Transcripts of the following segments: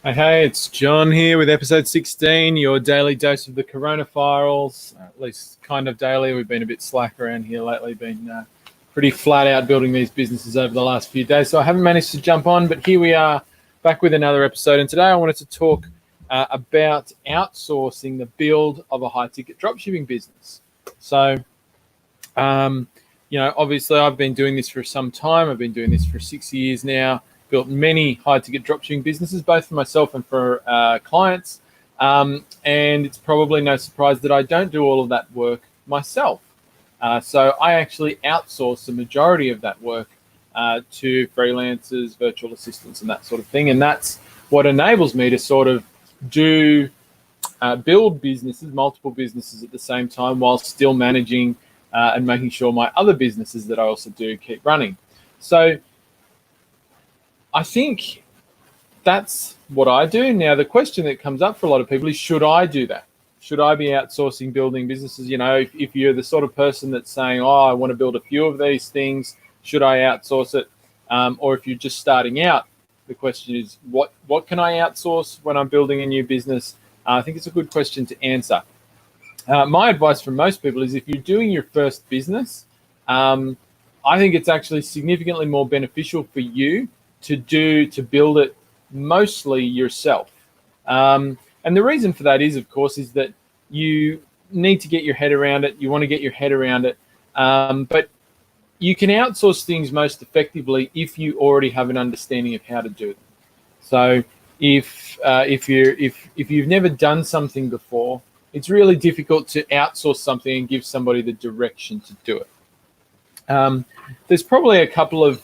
Hey, it's John here with episode 16, your daily dose of the coronavirus. At least kind of daily. We've been a bit slack around here lately, been pretty flat out building these businesses over the last few days. So I haven't managed to jump on, but here we are back with another episode. And today I wanted to talk about outsourcing the build of a high ticket dropshipping business. So, obviously I've been doing this for some time. I've been doing this for 6 years now. Built many high-ticket dropshipping businesses, both for myself and for clients. And it's probably no surprise that I don't do all of that work myself. So I actually outsource the majority of that work to freelancers, virtual assistants, and that sort of thing. And that's what enables me to sort of build businesses, multiple businesses at the same time, while still managing and making sure my other businesses that I also do keep running. So I think that's what I do. Now, the question that comes up for a lot of people is, should I do that? Should I be outsourcing building businesses? If you're the sort of person that's saying, I want to build a few of these things, should I outsource it? Or if you're just starting out, the question is, what can I outsource when I'm building a new business? I think it's a good question to answer. My advice for most people is, if you're doing your first business, I think it's actually significantly more beneficial for you to build it mostly yourself. And the reason for that is, of course, is that you need to get your head around it. You want to get your head around it. But you can outsource things most effectively if you already have an understanding of how to do them. So if you've never done something before, it's really difficult to outsource something and give somebody the direction to do it. There's probably a couple of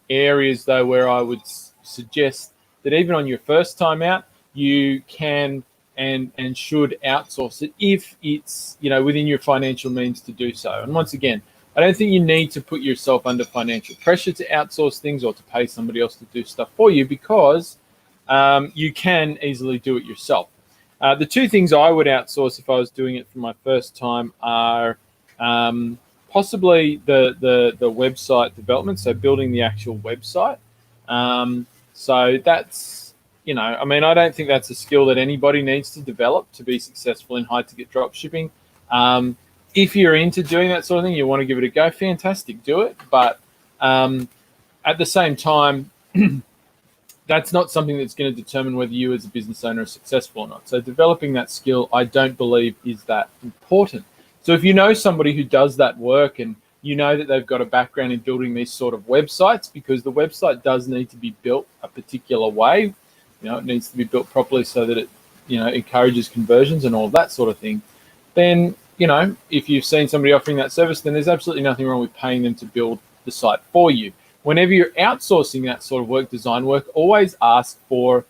areas though where I would suggest that even on your first time out, you can and should outsource it if it's within your financial means to do so. And once again, I don't think you need to put yourself under financial pressure to outsource things or to pay somebody else to do stuff for you, because you can easily do it yourself. The two things I would outsource if I was doing it for my first time are possibly the website development, so building the actual website. So that's, I don't think that's a skill that anybody needs to develop to be successful in high-ticket drop shipping. If you're into doing that sort of thing, you want to give it a go, fantastic, do it. But at the same time, that's not something that's going to determine whether you as a business owner are successful or not. So developing that skill, I don't believe, is that important. So if you know somebody who does that work, and you know that they've got a background in building these sort of websites, because the website does need to be built a particular way, it needs to be built properly so that it, encourages conversions and all of that sort of thing, then, if you've seen somebody offering that service, then there's absolutely nothing wrong with paying them to build the site for you. Whenever you're outsourcing that sort of work, design work, always ask for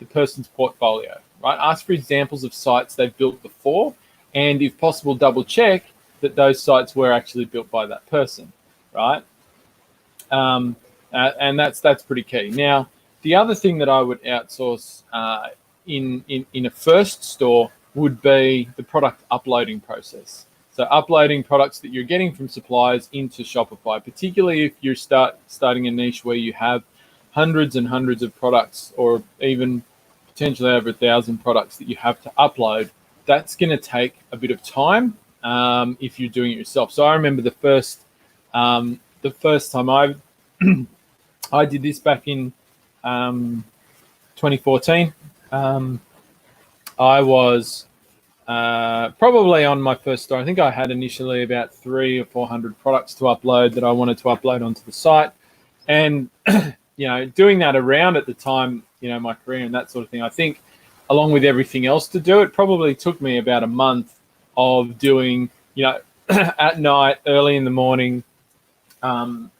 the person's portfolio, right? Ask for examples of sites they've built before, and if possible, double check that those sites were actually built by that person, right? And that's pretty key. Now, the other thing that I would outsource in a first store would be the product uploading process. So uploading products that you're getting from suppliers into Shopify, particularly if you're starting a niche where you have hundreds and hundreds of products, or even potentially over 1,000 products that you have to upload. That's going to take a bit of time if you're doing it yourself. So I remember the first time I did this back in 2014. I was probably on my first store. I think I had initially about 300 or 400 products to upload that I wanted to upload onto the site. And, doing that around at the time, my career and that sort of thing, I think along with everything else to do, it probably took me about a month of doing, at night, early in the morning, around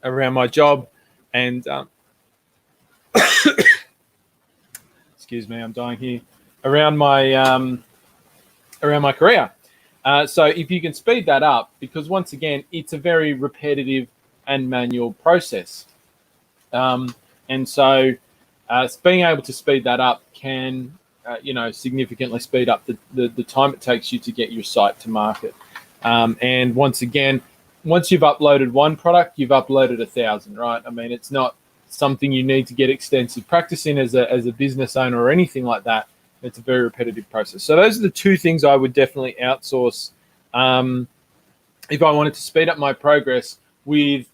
around my job, and excuse me, I'm dying here, around my career. So if you can speed that up, because once again, it's a very repetitive and manual process. And so being able to speed that up can, significantly speed up the time it takes you to get your site to market. And once again, once you've uploaded one product, you've uploaded 1,000, right? I mean, it's not something you need to get extensive practice in as a business owner or anything like that. It's a very repetitive process. So those are the two things I would definitely outsource if I wanted to speed up my progress with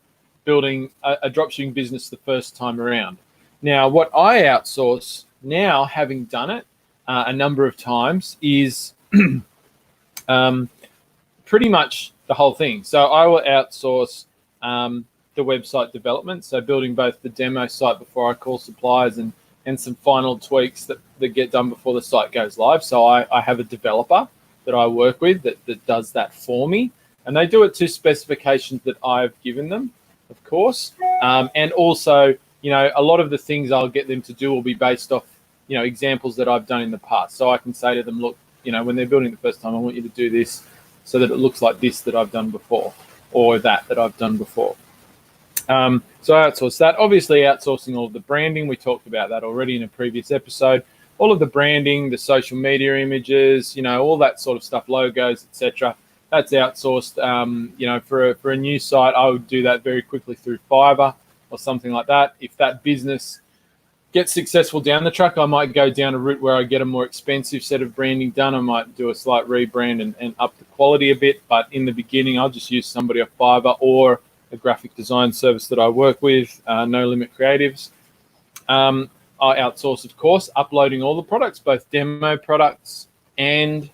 building a dropshipping business the first time around. Now, what I outsource now, having done it a number of times, is pretty much the whole thing. So I will outsource the website development, so building both the demo site before I call suppliers and some final tweaks that get done before the site goes live. So I have a developer that I work with that does that for me, and they do it to specifications that I've given them, of course. And also, a lot of the things I'll get them to do will be based off, examples that I've done in the past. So I can say to them, look, when they're building the first time, I want you to do this so that it looks like this that I've done before, or that I've done before. So I outsource that. Obviously, outsourcing all of the branding. We talked about that already in a previous episode. All of the branding, the social media images, all that sort of stuff, logos, etc. That's outsourced. For a new site, I would do that very quickly through Fiverr or something like that. If that business gets successful down the track, I might go down a route where I get a more expensive set of branding done. I might do a slight rebrand and up the quality a bit. But in the beginning, I'll just use somebody off Fiverr or a graphic design service that I work with, No Limit Creatives. I outsource, of course, uploading all the products, both demo products and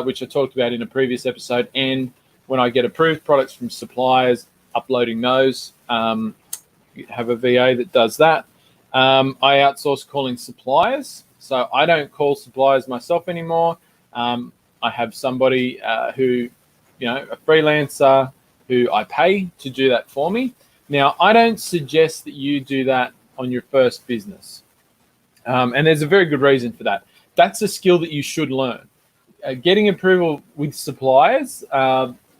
which I talked about in a previous episode, and when I get approved products from suppliers, uploading those. Have a VA that does that. I outsource calling suppliers, so I don't call suppliers myself anymore. I have somebody who, a freelancer who I pay to do that for me. Now, I don't suggest that you do that on your first business. And there's a very good reason for that. That's a skill that you should learn. Getting approval with suppliers,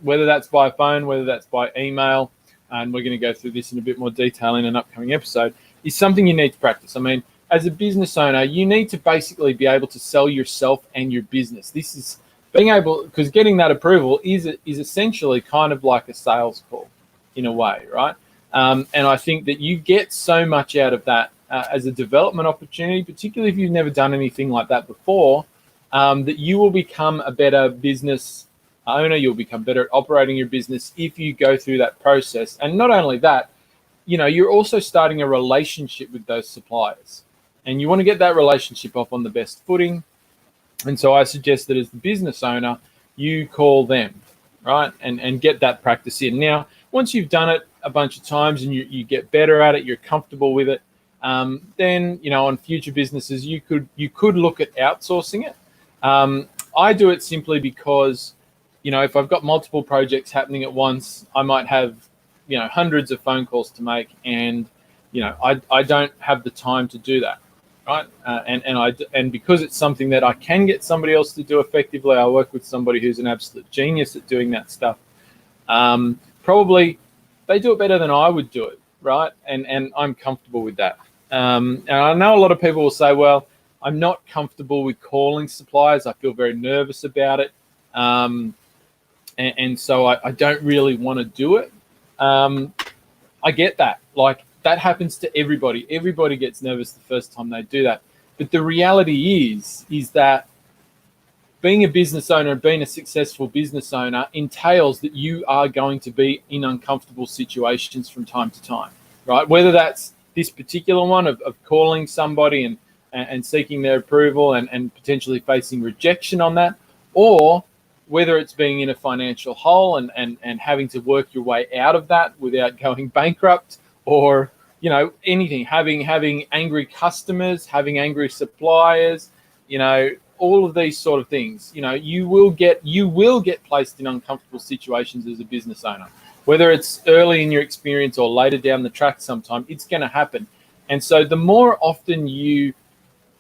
whether that's by phone, whether that's by email, and we're going to go through this in a bit more detail in an upcoming episode, is something you need to practice. I mean, as a business owner, you need to basically be able to sell yourself and your business. This is being able, because getting that approval is essentially kind of like a sales call in a way, right? And I think that you get so much out of that as a development opportunity, particularly if you've never done anything like that before, that you will become a better business owner. You'll become better at operating your business if you go through that process. And not only that, you're also starting a relationship with those suppliers, and you want to get that relationship off on the best footing. And so I suggest that as the business owner, you call them, right? And get that practice in. Now, once you've done it a bunch of times and you get better at it, you're comfortable with it, then, on future businesses, you could look at outsourcing it. I do it simply because, if I've got multiple projects happening at once, I might have, hundreds of phone calls to make, and, I don't have the time to do that. Right, and because it's something that I can get somebody else to do effectively, I work with somebody who's an absolute genius at doing that stuff. Probably they do it better than I would do it, right? And I'm comfortable with that. And I know a lot of people will say, well, I'm not comfortable with calling suppliers. I feel very nervous about it, and so I don't really want to do it. I get that, that happens to everybody. Everybody gets nervous the first time they do that. But the reality is that being a business owner and being a successful business owner entails that you are going to be in uncomfortable situations from time to time, right? Whether that's this particular one of calling somebody and seeking their approval and potentially facing rejection on that, or whether it's being in a financial hole and having to work your way out of that without going bankrupt, or anything, having angry customers, having angry suppliers, all of these sort of things. You will get placed in uncomfortable situations as a business owner, whether it's early in your experience or later down the track. Sometime it's going to happen. And so the more often you,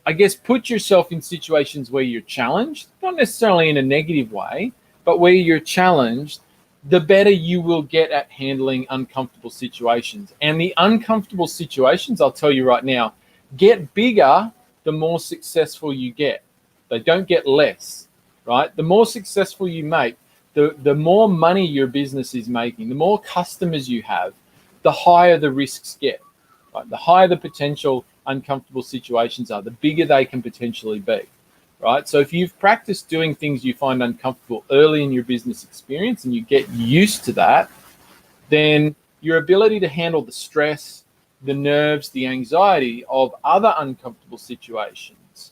I guess, put yourself in situations where you're challenged, not necessarily in a negative way, but where you're challenged, the better you will get at handling uncomfortable situations. And the uncomfortable situations, I'll tell you right now, get bigger the more successful you get. They don't get less, right? The more successful you make, the more money your business is making, the more customers you have, the higher the risks get. Right? The higher the potential uncomfortable situations are, the bigger they can potentially be. Right? So if you've practiced doing things you find uncomfortable early in your business experience and you get used to that, then your ability to handle the stress, the nerves, the anxiety of other uncomfortable situations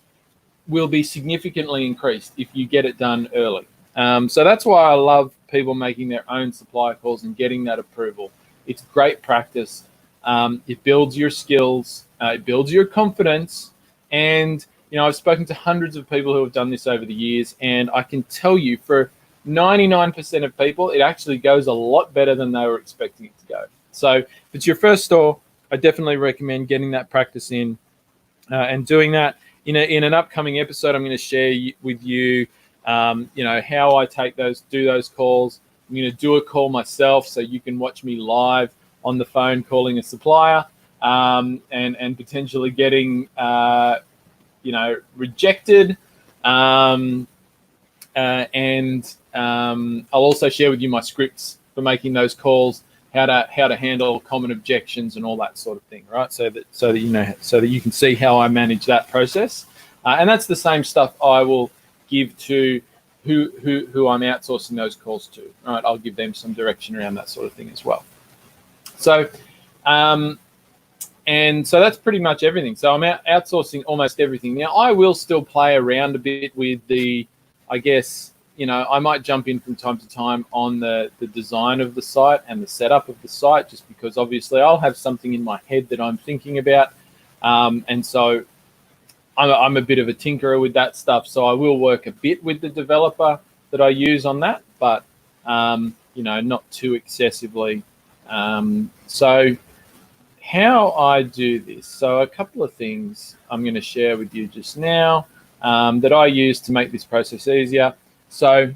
will be significantly increased if you get it done early. So that's why I love people making their own supplier calls and getting that approval. It's great practice. It builds your skills, it builds your confidence. And, I've spoken to hundreds of people who have done this over the years, and I can tell you for 99% of people, it actually goes a lot better than they were expecting it to go. So if it's your first store, I definitely recommend getting that practice in and doing that. In an upcoming episode, I'm going to share with you, how I do those calls. I'm going to do a call myself so you can watch me live on the phone calling a supplier and potentially getting, rejected. And I'll also share with you my scripts for making those calls, how to handle common objections and all that sort of thing, right? So that you can see how I manage that process. And that's the same stuff I will give to who I'm outsourcing those calls to. Right? I'll give them some direction around that sort of thing as well. So, and so that's pretty much everything. So I'm outsourcing almost everything. Now, I will still play around a bit with I might jump in from time to time on the design of the site and the setup of the site, just because obviously I'll have something in my head that I'm thinking about. And so I'm a bit of a tinkerer with that stuff. So I will work a bit with the developer that I use on that, but, not too excessively. So how I do this. So a couple of things I'm going to share with you just now that I use to make this process easier. So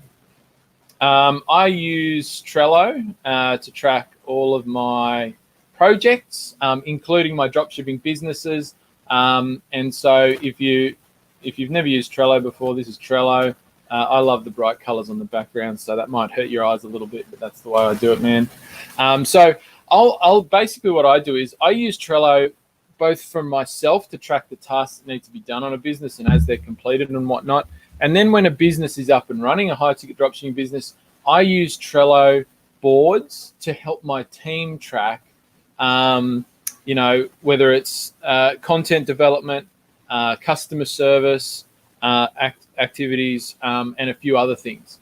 I use Trello to track all of my projects, including my dropshipping businesses. And so if you've never used Trello before, this is Trello. I love the bright colors on the background, so that might hurt your eyes a little bit, but that's the way I do it, man. So I'll basically what I do is I use Trello both for myself to track the tasks that need to be done on a business and as they're completed and whatnot. And then when a business is up and running, a high-ticket dropshipping business, I use Trello boards to help my team track, whether it's content development, customer service, activities, and a few other things.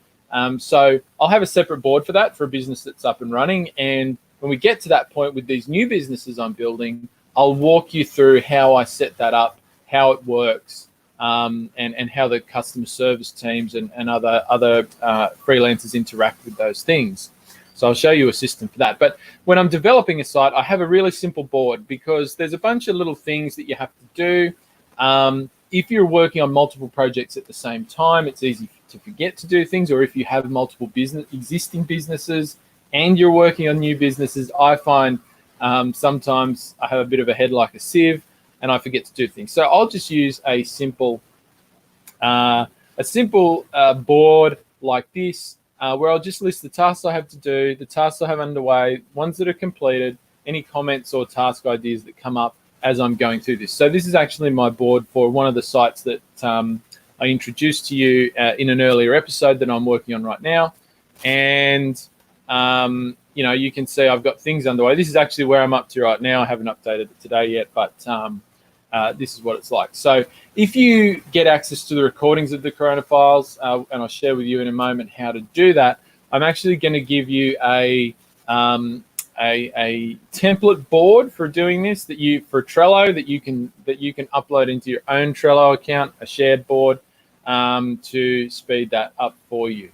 So I'll have a separate board for that for a business that's up and running. And when we get to that point with these new businesses I'm building, I'll walk you through how I set that up, how it works, and how the customer service teams and other freelancers interact with those things. So I'll show you a system for that. But when I'm developing a site, I have a really simple board because there's a bunch of little things that you have to do. If you're working on multiple projects at the same time, it's easy to forget to do things. Or if you have multiple existing businesses and you're working on new businesses, I find sometimes I have a bit of a head like a sieve and I forget to do things. So I'll just use a simple board like this, where I'll just list the tasks I have to do, the tasks I have underway, ones that are completed, any comments or task ideas that come up as I'm going through this. So this is actually my board for one of the sites that I introduced to you in an earlier episode that I'm working on right now. And, you can see I've got things underway. This is actually where I'm up to right now. I haven't updated it today yet, but this is what it's like. So if you get access to the recordings of the Corona files, and I'll share with you in a moment how to do that, I'm actually going to give you a template board for doing this for Trello that you can upload into your own Trello account, a shared board, to speed that up for you.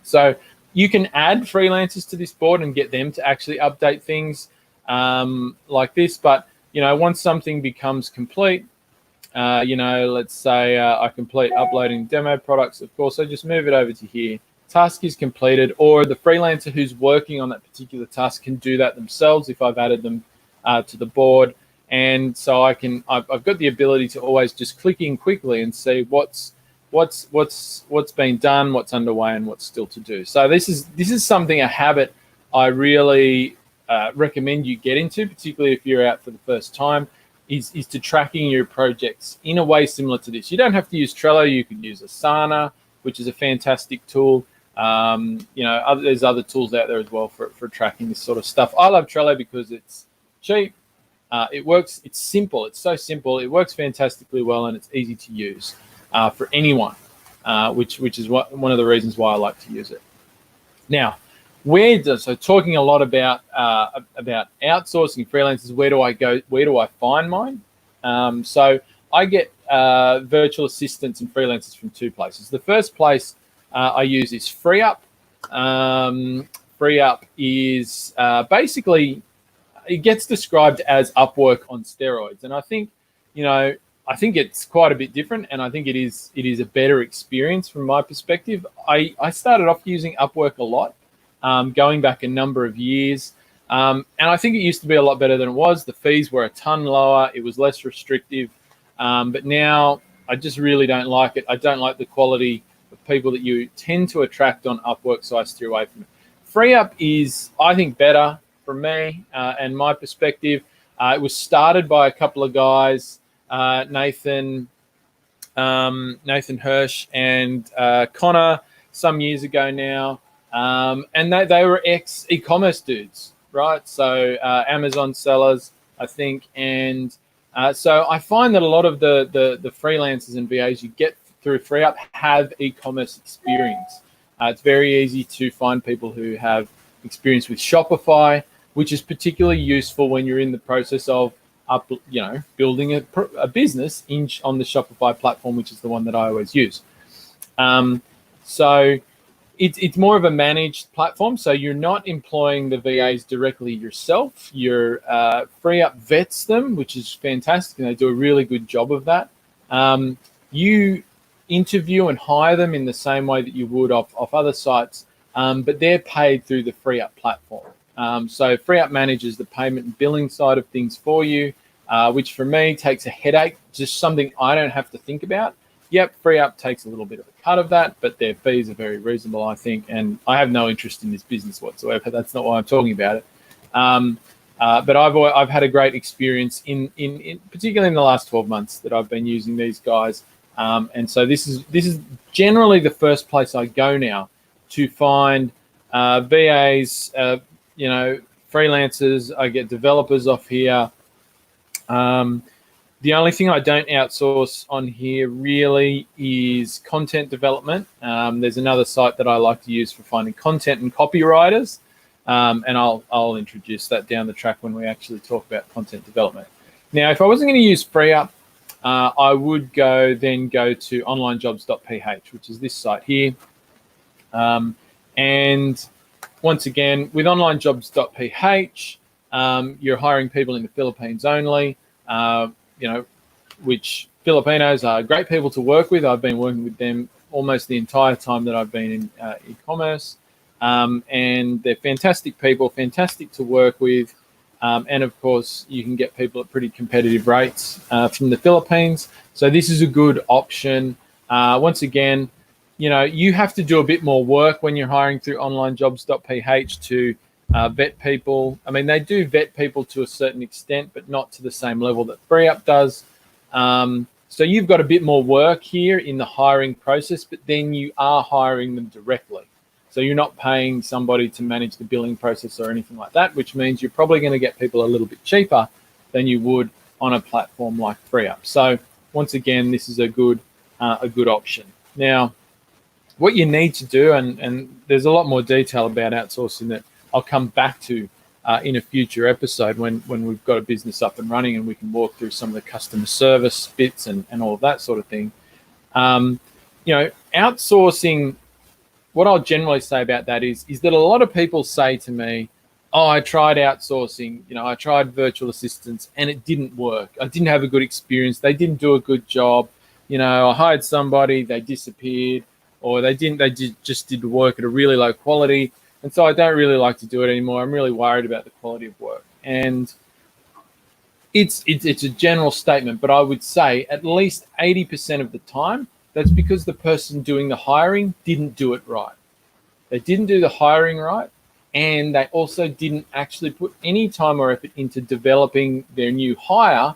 So you can add freelancers to this board and get them to actually update things like this. But once something becomes complete, let's say I complete uploading demo products. Of course, I just move it over to here. Task is completed, or the freelancer who's working on that particular task can do that themselves if I've added them to the board. And so I've got the ability to always just click in quickly and see what's what's been done, what's underway, and what's still to do. So this is something, a habit I really recommend you get into, particularly if you're out for the first time, is to tracking your projects in a way similar to this. You don't have to use Trello. You could use Asana, which is a fantastic tool. There's other tools out there as well for tracking this sort of stuff. I love Trello because it's cheap. It works. It's simple. It's so simple. It works fantastically well, and it's easy to use for anyone, which is one of the reasons why I like to use it. Now, so talking a lot about outsourcing freelancers, where do I go? Where do I find mine? So I get virtual assistants and freelancers from two places. The first place I use is FreeUp. FreeUp is basically, it gets described as Upwork on steroids, and I think it's quite a bit different, and I think it is a better experience from my perspective. I started off using Upwork a lot, going back a number of years, and I think it used to be a lot better than it was. The fees were a ton lower. It was less restrictive, but now I just really don't like it. I don't like the quality of people that you tend to attract on Upwork, so I steer away from it. FreeUp is, I think, better from me and my perspective. It was started by a couple of guys, Nathan Hirsch and Connor, some years ago now, and they were ex-e-commerce dudes, right? So Amazon sellers, I think, and so I find that a lot of the freelancers and VAs you get through FreeUp have e-commerce experience. It's very easy to find people who have experience with Shopify, which is particularly useful when you're in the process of building a business on the Shopify platform, which is the one that I always use. So it's more of a managed platform. So you're not employing the VAs directly yourself. Your FreeUp vets them, which is fantastic, and they do a really good job of that. You interview and hire them in the same way that you would off other sites, but they're paid through the FreeUp platform. So FreeUp manages the payment and billing side of things for you, which for me takes a headache, just something I don't have to think about. Yep, FreeUp takes a little bit of a cut of that, but their fees are very reasonable, I think, and I have no interest in this business whatsoever. That's not why I'm talking about it. But I've had a great experience in particularly in the last 12 months that I've been using these guys, and so this is generally the first place I go now to find VAs. Freelancers. I get developers off here. The only thing I don't outsource on here really is content development. There's another site that I like to use for finding content and copywriters, and I'll introduce that down the track when we actually talk about content development. Now, if I wasn't going to use FreeUp, I would go to onlinejobs.ph, which is this site here, and once again, with onlinejobs.ph, you're hiring people in the Philippines only, which Filipinos are great people to work with. I've been working with them almost the entire time that I've been in e-commerce, and they're fantastic people, fantastic to work with, and of course, you can get people at pretty competitive rates from the Philippines. So this is a good option. Once again, you have to do a bit more work when you're hiring through onlinejobs.ph to vet people. I mean, they do vet people to a certain extent, but not to the same level that FreeUp does. So you've got a bit more work here in the hiring process, but then you are hiring them directly. So you're not paying somebody to manage the billing process or anything like that, which means you're probably going to get people a little bit cheaper than you would on a platform like FreeUp. So once again, this is a good option. Now, what you need to do, and there's a lot more detail about outsourcing that I'll come back to in a future episode when we've got a business up and running and we can walk through some of the customer service bits and all of that sort of thing. Outsourcing, what I'll generally say about that is that a lot of people say to me, oh, I tried outsourcing, I tried virtual assistants and it didn't work. I didn't have a good experience. They didn't do a good job. I hired somebody, they disappeared, or they just did work at a really low quality. And so I don't really like to do it anymore. I'm really worried about the quality of work. And it's a general statement, but I would say at least 80% of the time, that's because the person doing the hiring didn't do it right. They didn't do the hiring right, and they also didn't actually put any time or effort into developing their new hire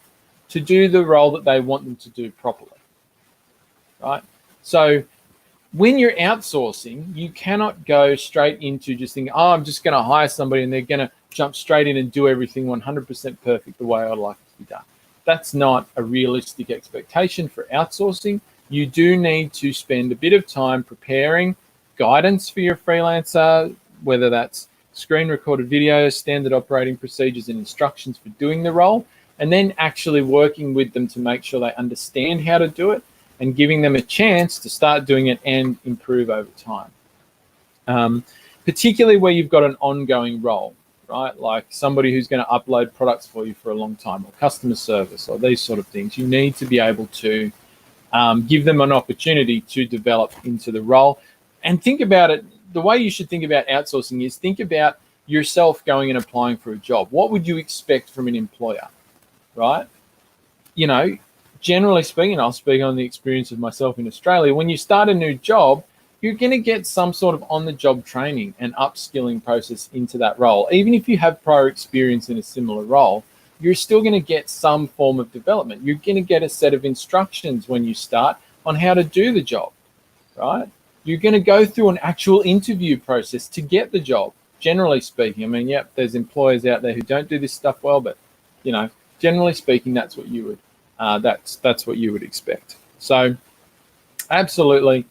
to do the role that they want them to do properly, right? So when you're outsourcing, you cannot go straight into just thinking, oh, I'm just going to hire somebody and they're going to jump straight in and do everything 100% perfect the way I'd like it to be done. That's not a realistic expectation for outsourcing. You do need to spend a bit of time preparing guidance for your freelancer, whether that's screen recorded videos, standard operating procedures and instructions for doing the role, and then actually working with them to make sure they understand how to do it and giving them a chance to start doing it and improve over time. Particularly where you've got an ongoing role, right? Like somebody who's going to upload products for you for a long time, or customer service, or these sort of things. You need to be able to give them an opportunity to develop into the role. And think about it, the way you should think about outsourcing is think about yourself going and applying for a job. What would you expect from an employer, right? You know, generally speaking, I'll speak on the experience of myself in Australia. When you start a new job, you're going to get some sort of on-the-job training and upskilling process into that role. Even if you have prior experience in a similar role, you're still going to get some form of development. You're going to get a set of instructions when you start on how to do the job, right? You're going to go through an actual interview process to get the job, generally speaking. I mean, yep, there's employers out there who don't do this stuff well, but, you know, generally speaking, that's what you would that's what you would expect. So absolutely,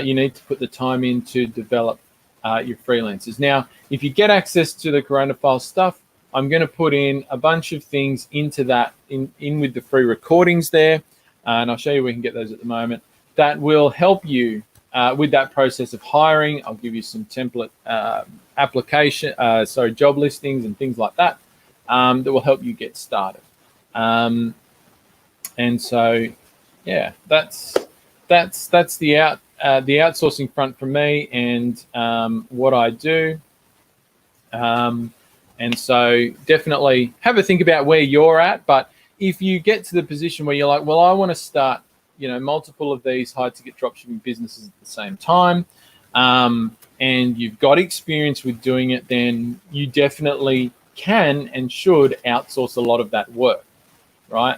you need to put the time in to develop your freelancers. Now, if you get access to the Corona File stuff, I'm going to put in a bunch of things into that, in with the free recordings there, and I'll show you where we can get those at the moment. That will help you with that process of hiring. I'll give you some template job listings and things like that that will help you get started. And so, yeah, that's the outsourcing front for me and what I do. And so definitely have a think about where you're at. But if you get to the position where you're like, well, I want to start, you know, multiple of these high ticket dropshipping businesses at the same time, and you've got experience with doing it, then you definitely can and should outsource a lot of that work, right?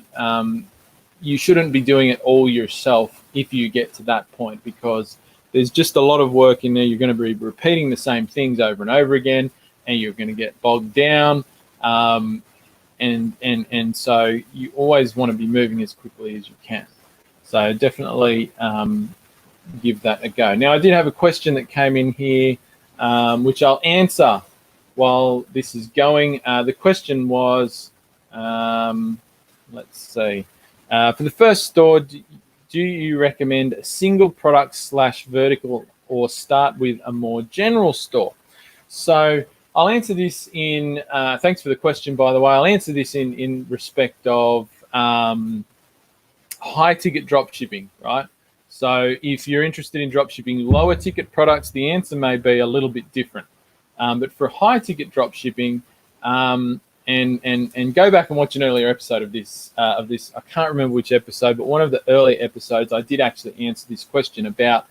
You shouldn't be doing it all yourself if you get to that point, because there's just a lot of work in there. You're going to be repeating the same things over and over again, and you're going to get bogged down. And so you always want to be moving as quickly as you can. So definitely give that a go. Now, I did have a question that came in here, which I'll answer while this is going. The question was, let's see. For the first store, do you recommend a single product / vertical, or start with a more general store? So I'll answer this in, thanks for the question, by the way. I'll answer this in respect of high ticket drop shipping, right? So if you're interested in drop shipping lower ticket products, the answer may be a little bit different. But for high ticket drop shipping, and go back and watch an earlier episode of this. I can't remember which episode, but one of the early episodes, I did actually answer this question about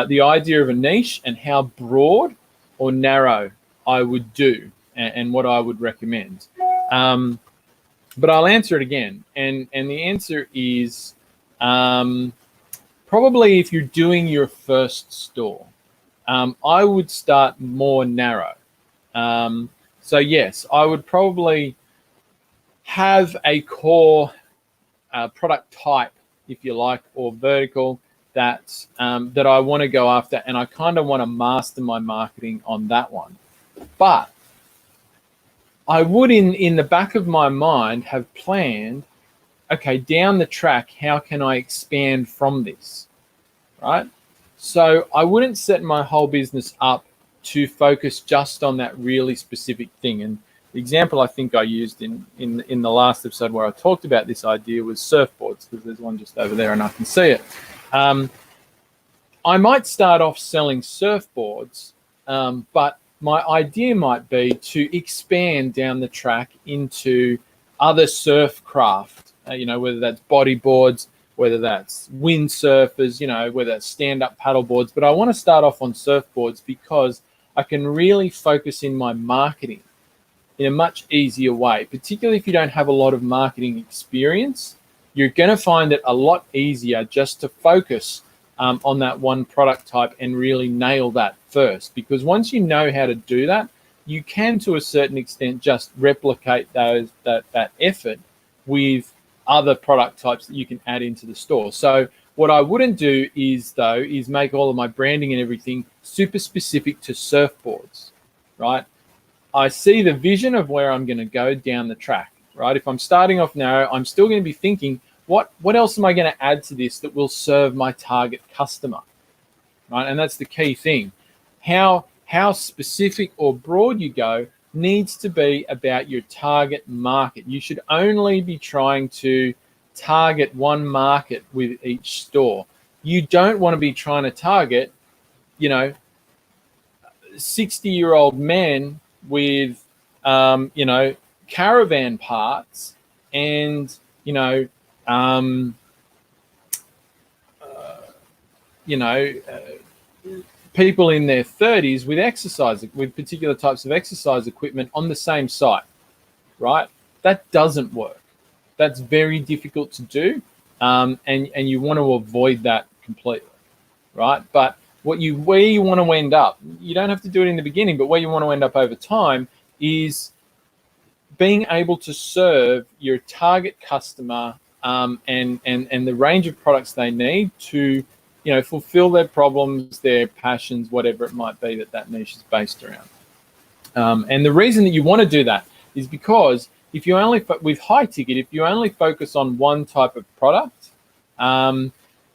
the idea of a niche and how broad or narrow I would do and what I would recommend. But I'll answer it again. And the answer is probably if you're doing your first store, I would start more narrow. So yes, I would probably have a core product type, if you like, or vertical that I want to go after, and I kind of want to master my marketing on that one. But I would, in the back of my mind, have planned, okay, down the track, how can I expand from this, right? So I wouldn't set my whole business up to focus just on that really specific thing. And the example I think I used in the last episode where I talked about this idea was surfboards, because there's one just over there and I can see it. I might start off selling surfboards, but my idea might be to expand down the track into other surf craft, whether that's bodyboards, whether that's windsurfers, whether it's stand-up paddle boards. But I want to start off on surfboards because I can really focus in my marketing in a much easier way, particularly if you don't have a lot of marketing experience. You're going to find it a lot easier just to focus on that one product type and really nail that first. Because once you know how to do that, you can, to a certain extent, just replicate that effort with other product types that you can add into the store. So what I wouldn't do is make all of my branding and everything super specific to surfboards, right? I see the vision of where I'm going to go down the track, right? If I'm starting off narrow, I'm still going to be thinking, what else am I going to add to this that will serve my target customer, right? And that's the key thing. How specific or broad you go needs to be about your target market. You should only be trying to target one market with each store. You don't want to be trying to target, 60-year-old men with, caravan parts and, people in their 30s with particular types of exercise equipment on the same site, right? That doesn't work. That's very difficult to do, and you want to avoid that completely, right? But where you want to end up, you don't have to do it in the beginning, but where you want to end up over time is being able to serve your target customer and the range of products they need to, fulfill their problems, their passions, whatever it might be that niche is based around. And the reason that you want to do that is because if you only, with high ticket, if you only focus on one type of product,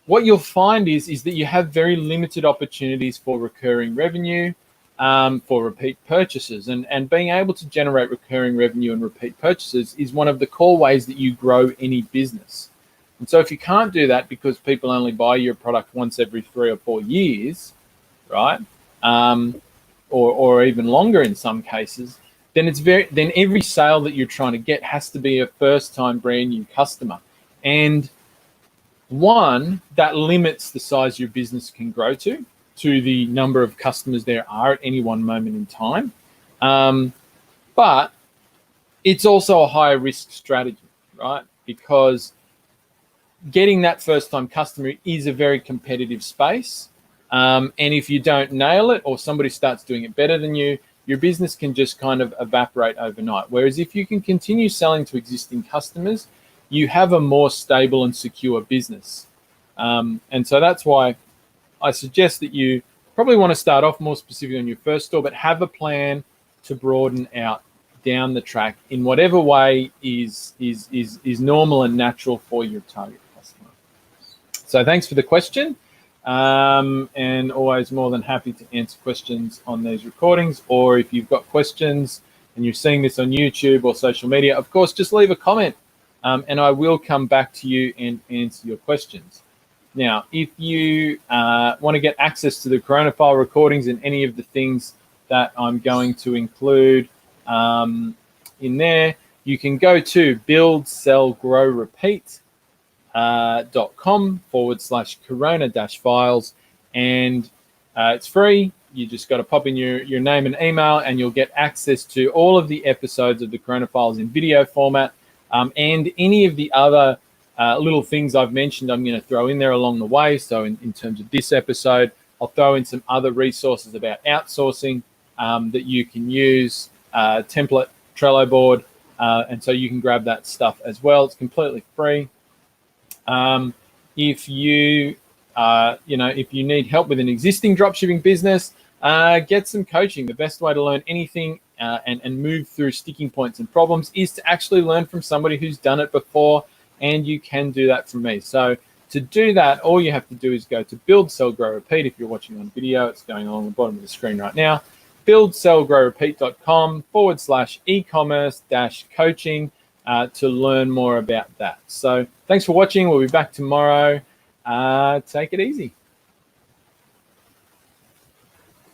what you'll find is that you have very limited opportunities for recurring revenue, for repeat purchases. And being able to generate recurring revenue and repeat purchases is one of the core ways that you grow any business. And so if you can't do that because people only buy your product once every 3 or 4 years, right, or even longer in some cases, then every sale that you're trying to get has to be a first-time brand new customer. And one, that limits the size your business can grow to the number of customers there are at any one moment in time. But it's also a higher risk strategy, right? Because getting that first-time customer is a very competitive space. And if you don't nail it or somebody starts doing it better than you, your business can just kind of evaporate overnight. Whereas if you can continue selling to existing customers, you have a more stable and secure business. And so that's why I suggest that you probably want to start off more specific on your first store, but have a plan to broaden out down the track in whatever way is normal and natural for your target customer. So thanks for the question. And always more than happy to answer questions on these recordings. Or if you've got questions and you're seeing this on YouTube or social media, of course, just leave a comment and I will come back to you and answer your questions. Now, if you want to get access to the Corona File recordings and any of the things that I'm going to include in there, you can go to buildsellgrowrepeat.com/corona-files, and it's free. You just got to pop in your name and email, and you'll get access to all of the episodes of the Corona Files in video format, and any of the other little things I've mentioned I'm going to throw in there along the way. So in terms of this episode, I'll throw in some other resources about outsourcing that you can use, template, Trello board, and so you can grab that stuff as well. It's completely free. If you need help with an existing dropshipping business, get some coaching. The best way to learn anything and move through sticking points and problems is to actually learn from somebody who's done it before, and you can do that from me. So to do that, all you have to do is go to Build, Sell, Grow, Repeat. If you're watching on video, it's going along the bottom of the screen right now. buildsellgrowrepeat.com/e-commerce-coaching to learn more about that. So thanks for watching. We'll be back tomorrow. Take it easy.